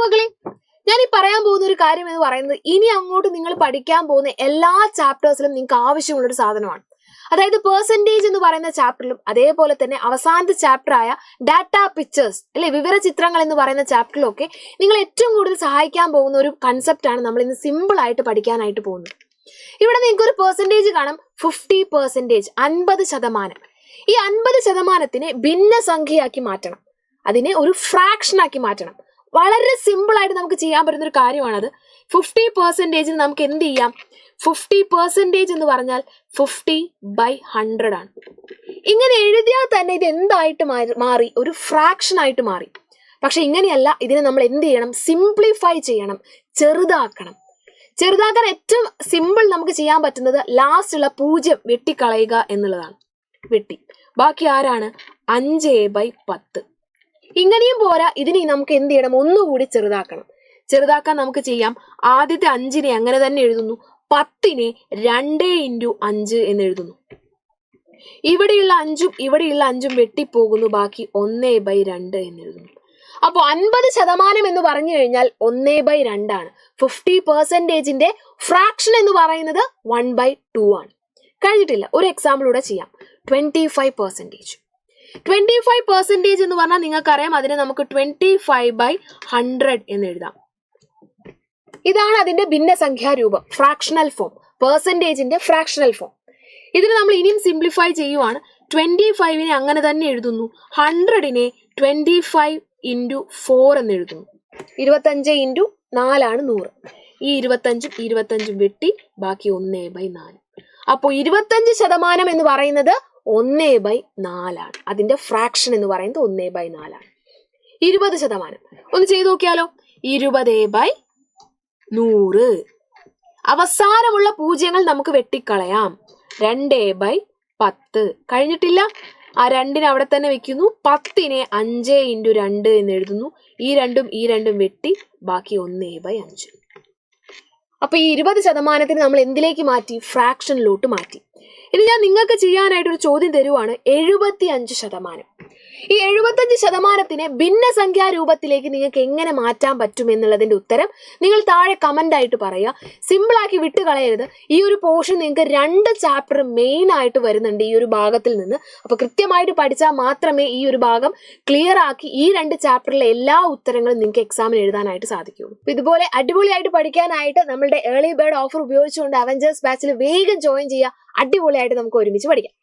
മക്കളെ, ഞാൻ ഈ പറയാൻ പോകുന്ന ഒരു കാര്യം എന്ന് പറയുന്നത് ഇനി അങ്ങോട്ട് നിങ്ങൾ പഠിക്കാൻ പോകുന്ന എല്ലാ ചാപ്റ്റേഴ്സിലും നിങ്ങൾക്ക് ആവശ്യമുള്ളൊരു സാധനമാണ്. അതായത് പെർസെൻറ്റേജ് എന്ന് പറയുന്ന ചാപ്റ്ററിലും അതേപോലെ തന്നെ അവസാനത്തെ ചാപ്റ്റർ ആയ ഡാറ്റ പിക്ചേഴ്സ് അല്ലെ, വിവര ചിത്രങ്ങൾ എന്ന് പറയുന്ന ചാപ്റ്ററിലും ഒക്കെ നിങ്ങൾ ഏറ്റവും കൂടുതൽ സഹായിക്കാൻ പോകുന്ന ഒരു കൺസെപ്റ്റാണ് നമ്മൾ ഇന്ന് സിമ്പിൾ ആയിട്ട് പഠിക്കാനായിട്ട് പോകുന്നത്. ഇവിടെ നിങ്ങൾക്ക് ഒരു പെർസെൻറ്റേജ് കാണാം, 50%, 50%. ഈ 50%നെ ഭിന്നസംഖ്യയാക്കി മാറ്റണം, അതിനെ ഒരു ഫ്രാക്ഷൻ ആക്കി മാറ്റണം. വളരെ സിമ്പിൾ ആയിട്ട് നമുക്ക് ചെയ്യാൻ പറ്റുന്ന ഒരു കാര്യമാണത്. 50% നമുക്ക് എന്ത് ചെയ്യാം? 50% എന്ന് പറഞ്ഞാൽ 50/100 ആണ്. ഇങ്ങനെ എഴുതിയാൽ തന്നെ ഇത് എന്തായിട്ട് മാറി? ഒരു ഫ്രാക്ഷൻ ആയിട്ട് മാറി. പക്ഷെ ഇങ്ങനെയല്ല, ഇതിനെ നമ്മൾ എന്ത് ചെയ്യണം? സിംപ്ലിഫൈ ചെയ്യണം, ചെറുതാക്കണം. ചെറുതാക്കാൻ ഏറ്റവും സിമ്പിൾ നമുക്ക് ചെയ്യാൻ പറ്റുന്നത് ലാസ്റ്റുള്ള 0 വെട്ടിക്കളയുക എന്നുള്ളതാണ്. വെട്ടി ബാക്കി ആരാണ്? 5/10. ഇങ്ങനെയും പോരാ, ഇതിനെ നമുക്ക് എന്ത് ചെയ്യണം? ഒന്നുകൂടി ചെറുതാക്കണം. ചെറുതാക്കാൻ നമുക്ക് ചെയ്യാം. ആദ്യത്തെ 5നെ അങ്ങനെ തന്നെ എഴുതുന്നു, 10നെ 2x5 എന്ന് എഴുതുന്നു. ഇവിടെയുള്ള 5ഉം ഇവിടെയുള്ള 5ഉം വെട്ടിപ്പോകുന്നു, ബാക്കി 1/2 എന്ന് എഴുതുന്നു. അപ്പോൾ 50% എന്ന് പറഞ്ഞു കഴിഞ്ഞാൽ 1/2 ആണ്. 50%ന്റെ ഫ്രാക്ഷൻ എന്ന് പറയുന്നത് 1/2 ആണ്. കഴിഞ്ഞിട്ടില്ല, ഒരു എക്സാമ്പിളൂടെ ചെയ്യാം. 25%. 25% എന്ന് പറഞ്ഞാൽ നിങ്ങൾക്കറിയാം, അതിനെ നമുക്ക് 25/100 എന്ന് എഴുതാം. ഇതാണ് അതിന്റെ ഭിന്നസംഖ്യാ രൂപം, ഫ്രാക്ഷണൽ ഫോം, പെർസെൻറ്റേജിന്റെ ഫ്രാക്ഷണൽ ഫോം. ഇതിന് നമ്മൾ ഇനിയും സിംപ്ലിഫൈ ചെയ്യുവാണ്. 25നെ അങ്ങനെ തന്നെ എഴുതുന്നു, 100നെ 25x4 എന്ന് എഴുതുന്നു. 25 × 4 ആണ് 100. ഈ 25ഉം 25ഉം വെട്ടി ബാക്കി 1/4. അപ്പോൾ 25% എന്ന് പറയുന്നത് 1/4 ആണ്. അതിന്റെ ഫ്രാക്ഷൻ എന്ന് പറയുന്നത് 1/4 ആണ്. 20% ഒന്ന് ചെയ്ത് നോക്കിയാലോ? 20/100. അവസാനമുള്ള പൂജ്യങ്ങൾ നമുക്ക് വെട്ടിക്കളയാം. 2/10. കഴിഞ്ഞിട്ടില്ല, ആ 2നെ അവിടെ തന്നെ വെക്കുന്നു. 10നെ 5x2 എന്ന് എഴുതുന്നു. ഈ 2ഉം വെട്ടി ബാക്കി 1/5. അപ്പൊ ഈ 20%നെ നമ്മൾ എന്തിലേക്ക് മാറ്റി? ഫ്രാക്ഷനിലോട്ട് മാറ്റി. ഇനി ഞാൻ നിങ്ങൾക്ക് ചെയ്യാനായിട്ടൊരു ചോദ്യം തരുവാണ്. 75%. ഈ 75%നെ ഭിന്നസംഖ്യാ രൂപത്തിലേക്ക് നിങ്ങൾക്ക് എങ്ങനെ മാറ്റാൻ പറ്റും എന്നുള്ളതിന്റെ ഉത്തരം നിങ്ങൾ താഴെ കമന്റ് ആയിട്ട് പറയുക. സിമ്പിളാക്കി വിട്ട് കളയരുത്. ഈ ഒരു പോർഷൻ നിങ്ങൾക്ക് 2 ചാപ്റ്റർ മെയിൻ ആയിട്ട് വരുന്നുണ്ട് ഈ ഒരു ഭാഗത്തിൽ നിന്ന്. അപ്പൊ കൃത്യമായിട്ട് പഠിച്ചാൽ മാത്രമേ ഈ ഒരു ഭാഗം ക്ലിയർ ആക്കി ഈ 2 ചാപ്റ്ററിലെ എല്ലാ ഉത്തരങ്ങളും നിങ്ങൾക്ക് എക്സാമിന് എഴുതാനായിട്ട് സാധിക്കുകയുള്ളൂ. അപ്പൊ ഇതുപോലെ അടിപൊളിയായിട്ട് പഠിക്കാനായിട്ട് നമ്മളുടെ ഏർലി ബേർഡ് ഓഫർ ഉപയോഗിച്ചുകൊണ്ട് അവഞ്ചേഴ്സ് ബാച്ചിൽ വേഗം ജോയിൻ ചെയ്യുക. അടിപൊളിയായിട്ട് നമുക്ക് ഒരുമിച്ച് പഠിക്കാം.